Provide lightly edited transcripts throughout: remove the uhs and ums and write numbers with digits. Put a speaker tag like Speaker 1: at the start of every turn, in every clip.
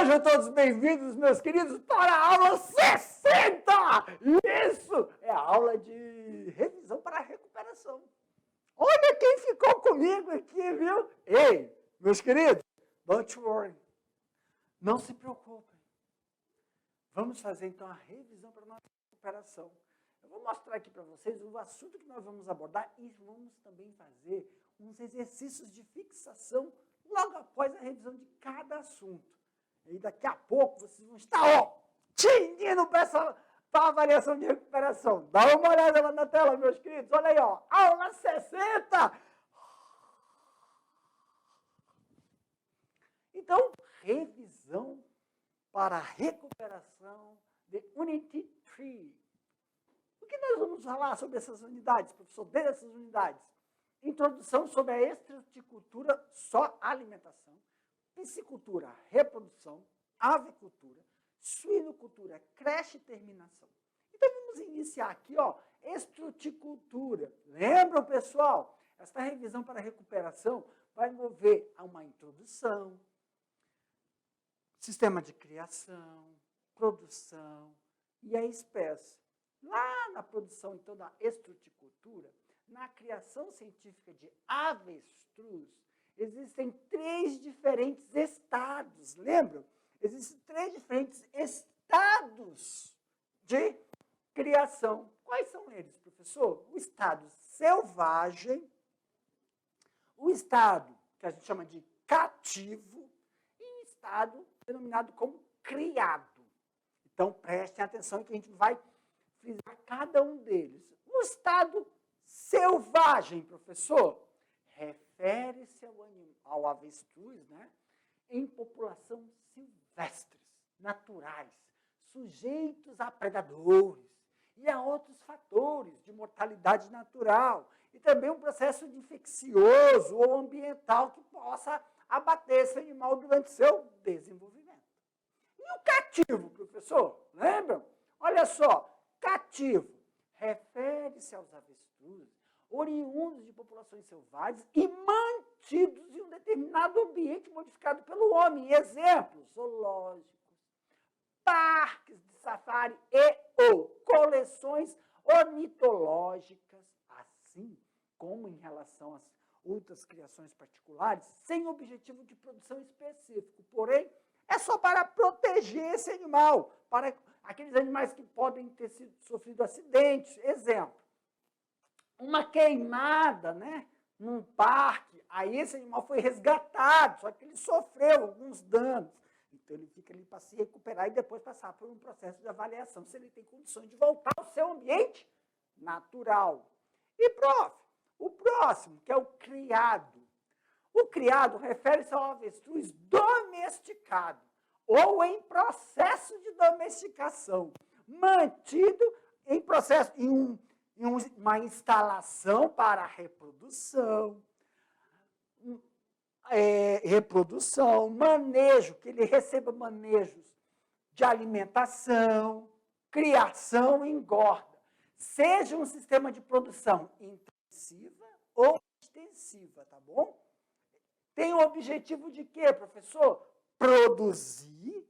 Speaker 1: Sejam todos bem-vindos, meus queridos, para a aula 60! Isso é a aula de revisão para a recuperação. Olha quem ficou comigo aqui, viu? Ei, meus queridos, don't worry. Não se preocupem. Vamos fazer, então, a revisão para a nossa recuperação. Eu vou mostrar aqui para vocês o assunto que nós vamos abordar e vamos também fazer uns exercícios de fixação logo após a revisão de cada assunto. E daqui a pouco vocês vão estar, tinindo para a avaliação de recuperação. Dá uma olhada lá na tela, meus queridos. Olha aí, aula 60. Então, revisão para a recuperação de Unity 3. O que nós vamos falar sobre essas unidades, professor? Dessas unidades. Introdução sobre a estraticultura, só alimentação. Piscicultura, reprodução, avicultura, suinocultura, creche e terminação. Então, vamos iniciar aqui, estruticultura. Lembram, pessoal? Esta revisão para a recuperação vai envolver uma introdução, sistema de criação, produção e a espécie. Lá na produção, então, da estruticultura, na criação científica de avestruz, existem 3 diferentes estados, lembram? Existem 3 diferentes estados de criação. Quais são eles, professor? O estado selvagem, o estado que a gente chama de cativo e o estado denominado como criado. Então, prestem atenção que a gente vai frisar cada um deles. O estado selvagem, professor, refere-se ao avestruz, em população silvestres, naturais, sujeitos a predadores e a outros fatores de mortalidade natural e também um processo infeccioso ou ambiental que possa abater esse animal durante seu desenvolvimento. E o cativo, professor? Lembram? Olha só, cativo refere-se aos avestruzes oriundos de populações selvagens e mantidos em um determinado ambiente modificado pelo homem. Exemplos, zoológicos, parques de safari ou coleções ornitológicas, assim como em relação às outras criações particulares, sem objetivo de produção específico. Porém, é só para proteger esse animal, para aqueles animais que podem ter sofrido acidentes. Exemplo, uma queimada, num parque, aí esse animal foi resgatado, só que ele sofreu alguns danos. Então, ele fica ali para se recuperar e depois passar por um processo de avaliação, se ele tem condições de voltar ao seu ambiente natural. E, prof, o próximo, que é o criado. O criado refere-se ao avestruz domesticado ou em processo de domesticação, mantido em processo, em uma instalação para reprodução, manejo, que ele receba manejos de alimentação, criação e engorda. Seja um sistema de produção intensiva ou extensiva, tá bom? Tem o objetivo de quê, professor? Produzir,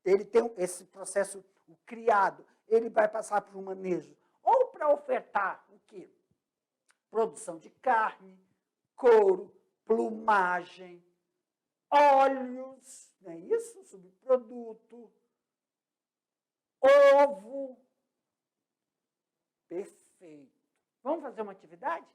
Speaker 1: Ele tem esse processo, o criado, ele vai passar por um manejo ou para ofertar o quê? Produção de carne, couro, plumagem, óleos, não é isso? Subproduto, ovo. Perfeito. Vamos fazer uma atividade?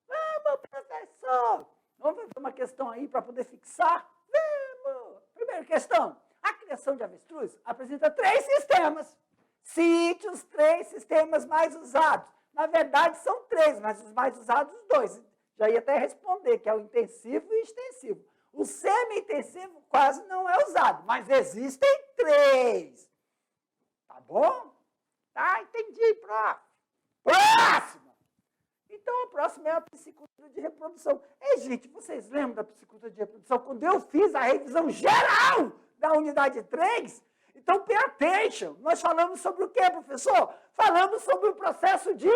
Speaker 1: Vamos, professor! Vamos fazer uma questão aí para poder fixar? Vamos! Primeira questão. A criação de avestruz apresenta 3 sistemas. Cite os 3 sistemas mais usados. Na verdade, são 3, mas os mais usados, 2. Já ia até responder, que é o intensivo e o extensivo. O semi-intensivo quase não é usado, mas existem 3. Tá bom? Tá, entendi, prof. Próxima! Então, a próxima é a piscicultura de reprodução. Ei, gente, vocês lembram da piscicultura de reprodução? Quando eu fiz a revisão geral da unidade 3, então, pay attention. Nós falamos sobre o quê, professor? Falamos sobre o processo de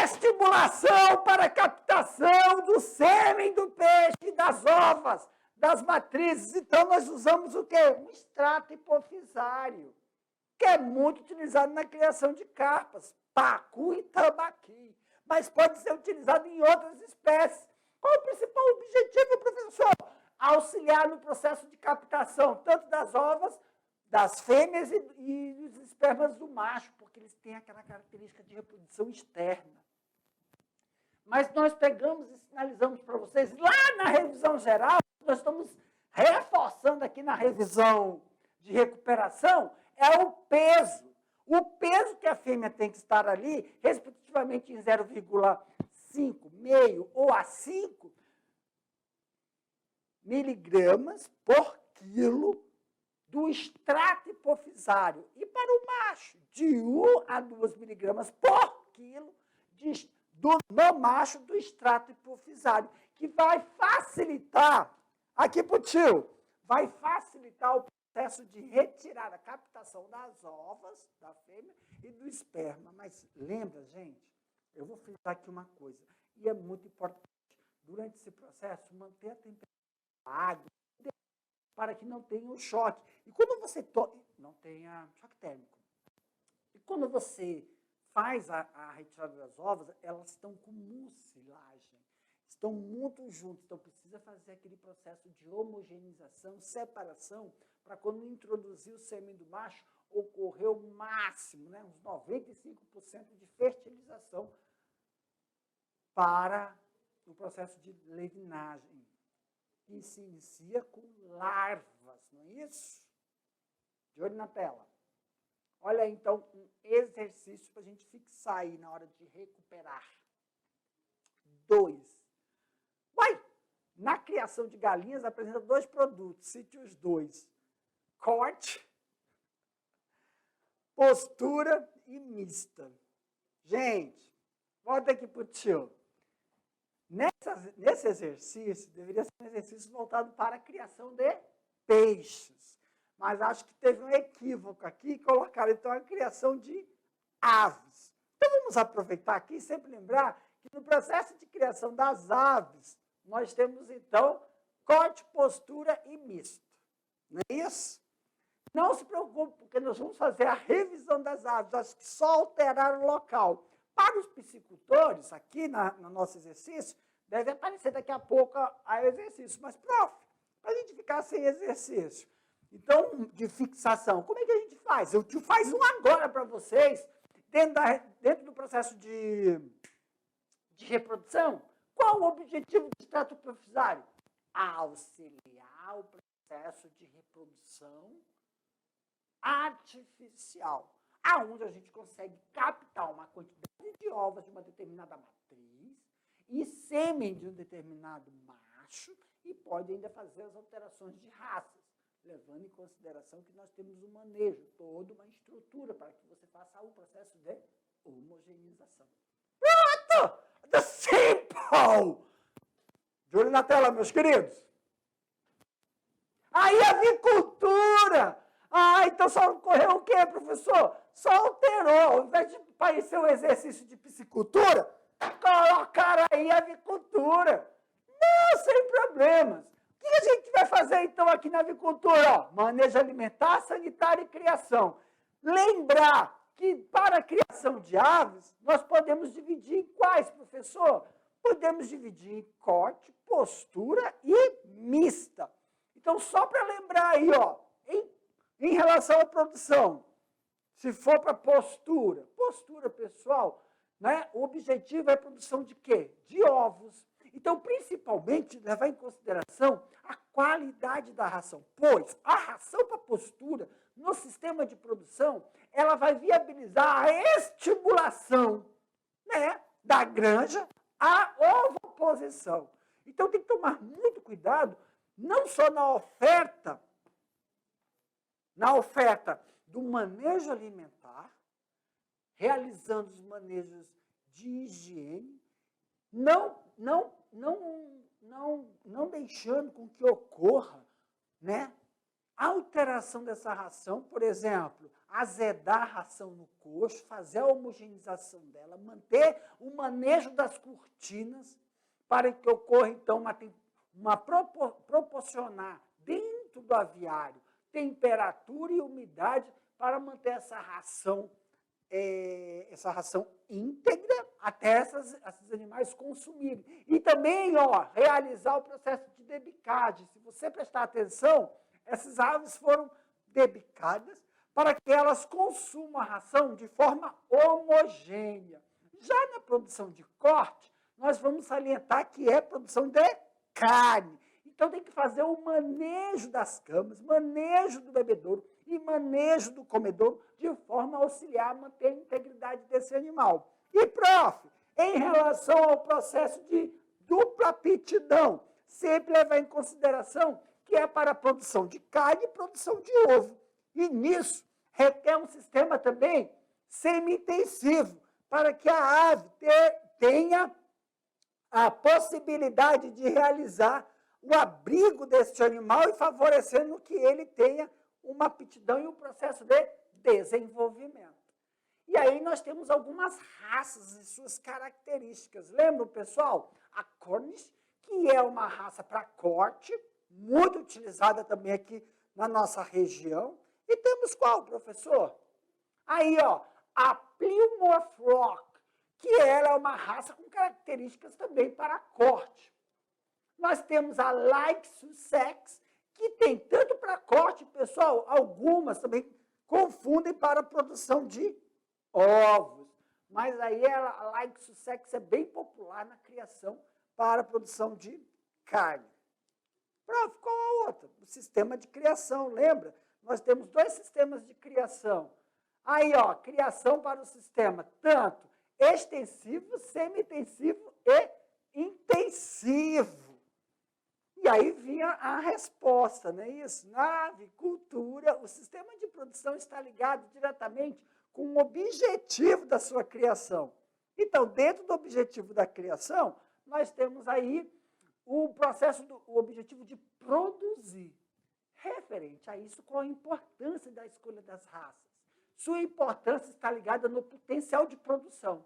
Speaker 1: estimulação para a captação do sêmen do peixe e das ovas das matrizes. Então, nós usamos o quê? Um extrato hipofisário, que é muito utilizado na criação de carpas, pacu e tambaqui, mas pode ser utilizado em outras espécies. Qual o principal objetivo, professor? Auxiliar no processo de captação, tanto das ovas, das fêmeas e dos espermas do macho, porque eles têm aquela característica de reprodução externa. Mas nós pegamos e sinalizamos para vocês, lá na revisão geral, nós estamos reforçando aqui na revisão de recuperação, é o peso. O peso que a fêmea tem que estar ali, respectivamente em 0,5, meio ou a 5 miligramas por quilo do extrato hipofisário. E para o macho, de 1 a 2 miligramas por quilo no macho do extrato hipofisário, que vai facilitar, aqui para o tio, vai facilitar o processo de retirar a captação das ovas da fêmea e do esperma. Mas lembra, gente, eu vou frisar aqui uma coisa, e é muito importante, durante esse processo, manter a temperatura da água para que não tenha o choque. E quando você não tenha choque térmico. E quando você faz a retirada das ovas, elas estão com mucilagem, estão muito juntas, então precisa fazer aquele processo de homogeneização, separação, para quando introduzir o sêmen do macho, ocorrer o máximo, né, uns 95% de fertilização para o processo de levinagem, que se inicia com larvas, não é isso? De olho na tela. Olha aí, então, um exercício para a gente fixar aí na hora de recuperar. 2. Uai! Na criação de galinhas, apresenta 2 produtos, cite os 2. Corte, postura e mista. Gente, volta aqui para o tio. Nesse exercício, deveria ser um exercício voltado para a criação de peixes. Mas acho que teve um equívoco aqui e colocaram, então, a criação de aves. Então, vamos aproveitar aqui e sempre lembrar que no processo de criação das aves, nós temos, então, corte, postura e misto. Não é isso? Não se preocupe, porque nós vamos fazer a revisão das aves, acho que só alterar o local. Para os piscicultores, aqui no nosso exercício, deve aparecer daqui a pouco a exercício. Mas, prof, para a gente ficar sem exercício, então, de fixação, como é que a gente faz? Eu te faço um agora para vocês, dentro do processo de reprodução. Qual o objetivo do extrato hipofisário? Auxiliar o processo de reprodução artificial, aonde a gente consegue captar uma quantidade de ovos de uma determinada matriz e sêmen de um determinado macho e pode ainda fazer as alterações de raças, levando em consideração que nós temos um manejo, toda uma estrutura para que você faça o processo de homogeneização. Pronto! The simple! De olho na tela, meus queridos. Aí a avicultura! Ah, então só ocorreu o quê, professor? Só alterou. Ao invés de parecer um exercício de piscicultura, colocaram aí a avicultura. Não, sem problemas. O que a gente vai fazer, então, aqui na avicultura? Manejo alimentar, sanitário e criação. Lembrar que, para a criação de aves, nós podemos dividir em quais, professor? Podemos dividir em corte, postura e mista. Então, só para lembrar aí, ó, em relação à produção, se for para postura, pessoal, né, o objetivo é a produção de quê? De ovos. Então, principalmente, levar em consideração a qualidade da ração, pois a ração para postura, no sistema de produção, ela vai viabilizar a estimulação, né, da granja à ovoposição. Então, tem que tomar muito cuidado, não só na oferta do manejo alimentar, realizando os manejos de higiene, não deixando com que ocorra, né, alteração dessa ração, por exemplo, azedar a ração no coxo, fazer a homogeneização dela, manter o manejo das cortinas para que ocorra, então, uma proporcionalidade proporcionar dentro do aviário temperatura e umidade para manter essa ração íntegra até esses animais consumirem. E também, realizar o processo de debicagem. Se você prestar atenção, essas aves foram debicadas para que elas consumam a ração de forma homogênea. Já na produção de corte, nós vamos salientar que é produção de carne. Então, tem que fazer o manejo das camas, manejo do bebedouro e manejo do comedouro, de forma a auxiliar a manter a integridade desse animal. E, prof, em relação ao processo de dupla aptidão, sempre levar em consideração que é para a produção de carne e produção de ovo. E nisso, requer um sistema também semi-intensivo, para que a ave tenha a possibilidade de realizar o abrigo deste animal e favorecendo que ele tenha uma aptidão e um processo de desenvolvimento. E aí nós temos algumas raças e suas características. Lembram, pessoal? A Cornish, que é uma raça para corte, muito utilizada também aqui na nossa região. E temos qual, professor? Aí, a Plymouth Rock, que ela é uma raça com características também para corte. Nós temos a Like Sussex, que tem tanto para corte, pessoal, algumas também confundem para a produção de ovos. Mas aí a Like Sussex é bem popular na criação para a produção de carne. Prof, qual a outra? O sistema de criação, lembra? Nós temos 2 sistemas de criação. Aí, criação para o sistema tanto extensivo, semi-intensivo e intensivo. E aí vinha a resposta, não é isso? Na avicultura, o sistema de produção está ligado diretamente com o objetivo da sua criação. Então, dentro do objetivo da criação, nós temos aí o objetivo de produzir. Referente a isso, qual a importância da escolha das raças? Sua importância está ligada no potencial de produção,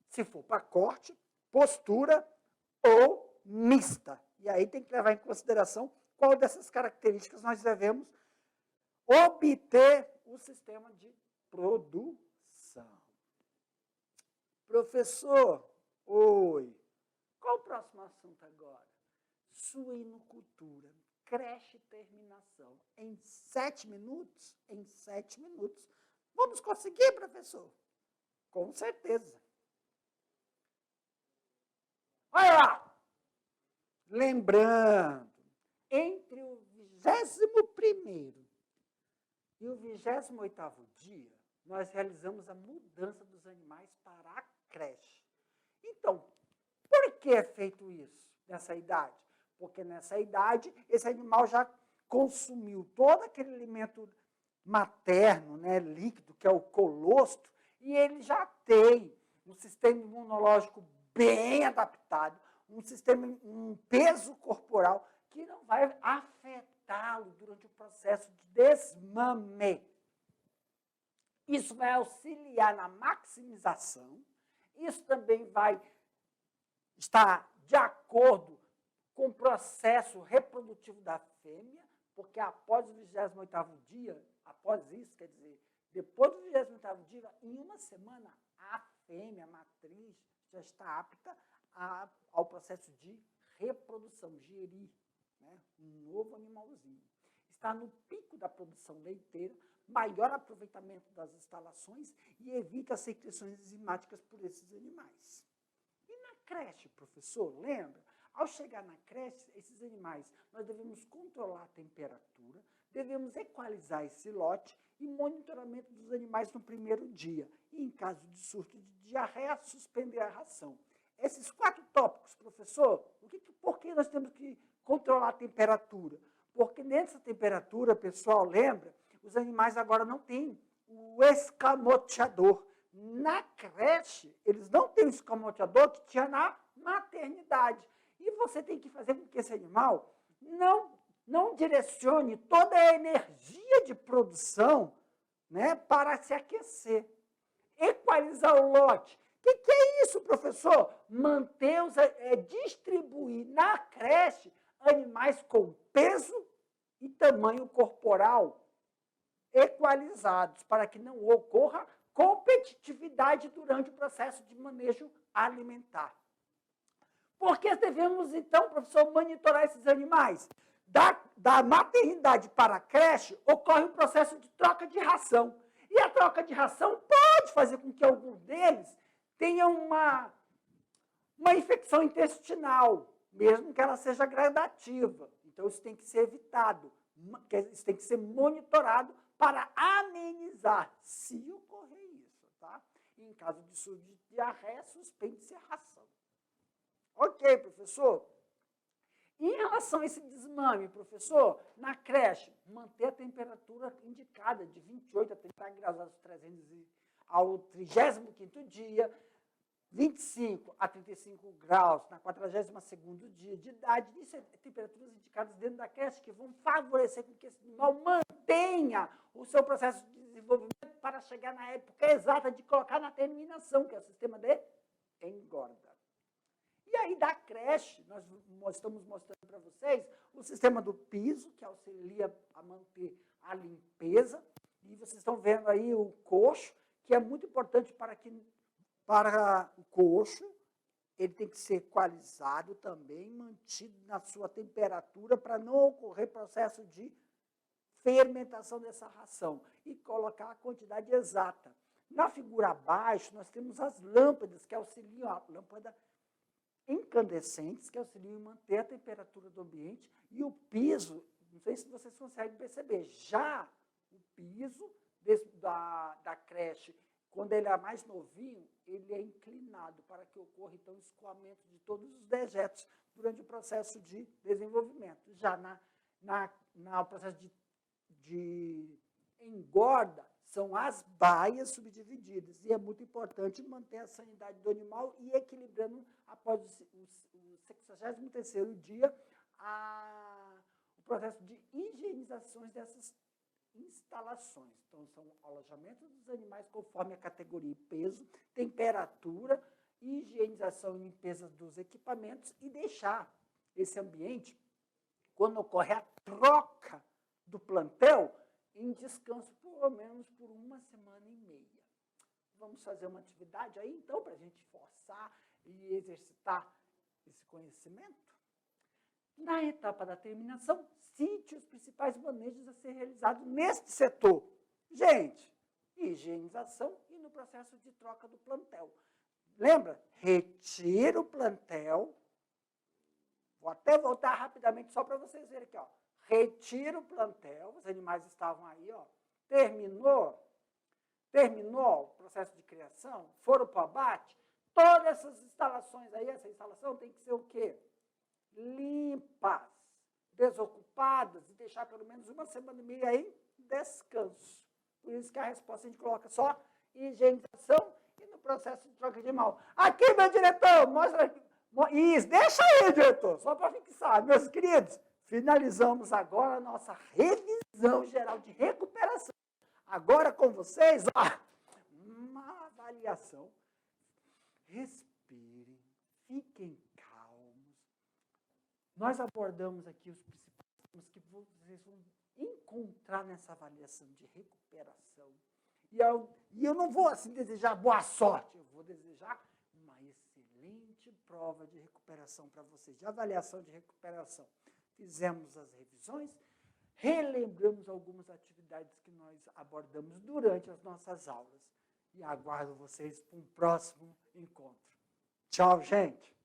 Speaker 1: se for para corte, postura ou mista. E aí tem que levar em consideração qual dessas características nós devemos obter o sistema de produção. Professor, oi. Qual o próximo assunto agora? Suinocultura. Creche e terminação. Em 7 minutos? Em 7 minutos. Vamos conseguir, professor? Com certeza. Olha lá! Lembrando, entre o 21º e o 28º dia, nós realizamos a mudança dos animais para a creche. Então, por que é feito isso nessa idade? Porque nessa idade, esse animal já consumiu todo aquele alimento materno, né, líquido, que é o colostro, e ele já tem um sistema imunológico bem adaptado, um peso corporal que não vai afetá-lo durante o processo de desmame. Isso vai auxiliar na maximização, isso também vai estar de acordo com o processo reprodutivo da fêmea, porque após o 28º dia, após isso, quer dizer, depois do 28º dia, em uma semana, a fêmea, a matriz, já está apta ao processo de reprodução, gerir, né, um novo animalzinho. Está no pico da produção leiteira, maior aproveitamento das instalações e evita as secreções enzimáticas por esses animais. E na creche, professor, lembra? Ao chegar na creche, esses animais, nós devemos controlar a temperatura, devemos equalizar esse lote e monitoramento dos animais no primeiro dia. E, em caso de surto de diarreia, suspender a ração. Esses 4 tópicos, professor, por que nós temos que controlar a temperatura? Porque nessa temperatura, pessoal, lembra, os animais agora não têm o escamoteador. Na creche, eles não têm o escamoteador que tinha na maternidade. E você tem que fazer com que esse animal não direcione toda a energia de produção, né, para se aquecer. Equalizar o lote. O que é isso, professor? Distribuir na creche animais com peso e tamanho corporal equalizados, para que não ocorra competitividade durante o processo de manejo alimentar. Por que devemos, então, professor, monitorar esses animais? Da maternidade para a creche, ocorre um processo de troca de ração. E a troca de ração pode fazer com que algum deles tenha uma infecção intestinal, mesmo que ela seja gradativa. Então, isso tem que ser evitado. Isso tem que ser monitorado para amenizar, se ocorrer isso, tá? E em caso de surto de diarreia, suspende-se a ração. Ok, professor? Em relação a esse desmame, professor, na creche, manter a temperatura indicada de 28 a 30 graus ao 35º dia, 25 a 35 graus na 42º dia de idade. Isso é temperaturas indicadas dentro da creche que vão favorecer com que esse animal mantenha o seu processo de desenvolvimento para chegar na época exata de colocar na terminação, que é o sistema de engorda. E aí, da creche, nós estamos mostrando para vocês o sistema do piso, que auxilia a manter a limpeza. E vocês estão vendo aí o coxo, que é muito importante para o coxo. Ele tem que ser equalizado também, mantido na sua temperatura, para não ocorrer processo de fermentação dessa ração. E colocar a quantidade exata. Na figura abaixo, nós temos as lâmpadas, que auxiliam a lâmpada incandescentes, que auxiliam em manter a temperatura do ambiente, e o piso, não sei se vocês conseguem perceber, já o piso da creche, quando ele é mais novinho, ele é inclinado para que ocorra, então, o escoamento de todos os dejetos durante o processo de desenvolvimento. Já no processo de engorda, são as baias subdivididas. E é muito importante manter a sanidade do animal e equilibrando, após o 63º dia, o processo de higienizações dessas instalações. Então, são alojamentos dos animais conforme a categoria e peso, temperatura, higienização e limpeza dos equipamentos e deixar esse ambiente, quando ocorre a troca do plantel, em descanso pelo menos por 1,5 semanas. Vamos fazer uma atividade aí, então, para a gente forçar e exercitar esse conhecimento? Na etapa da terminação, cite os principais manejos a ser realizados neste setor. Gente, higienização e no processo de troca do plantel. Lembra? Retira o plantel. Vou até voltar rapidamente só para vocês verem aqui, ó. Retira o plantel, os animais estavam aí, ó. Terminou o processo de criação, foram para o abate, todas essas instalações aí, essa instalação tem que ser o quê? Limpas, desocupadas e deixar pelo menos 1,5 semanas em descanso. Por isso que a resposta a gente coloca só higienização e no processo de troca de animal. Aqui, meu diretor, mostra aqui. Isso, deixa aí, diretor, só para fixar. Meus queridos, finalizamos agora a nossa revisão geral de recuperação. Agora com vocês, ó, uma avaliação. Respirem, fiquem calmos. Nós abordamos aqui os principais temas que vocês vão encontrar nessa avaliação de recuperação. E eu não vou assim desejar boa sorte, eu vou desejar uma excelente prova de recuperação para vocês, de avaliação de recuperação. Fizemos as revisões, relembramos algumas atividades que nós abordamos durante as nossas aulas. E aguardo vocês para um próximo encontro. Tchau, gente!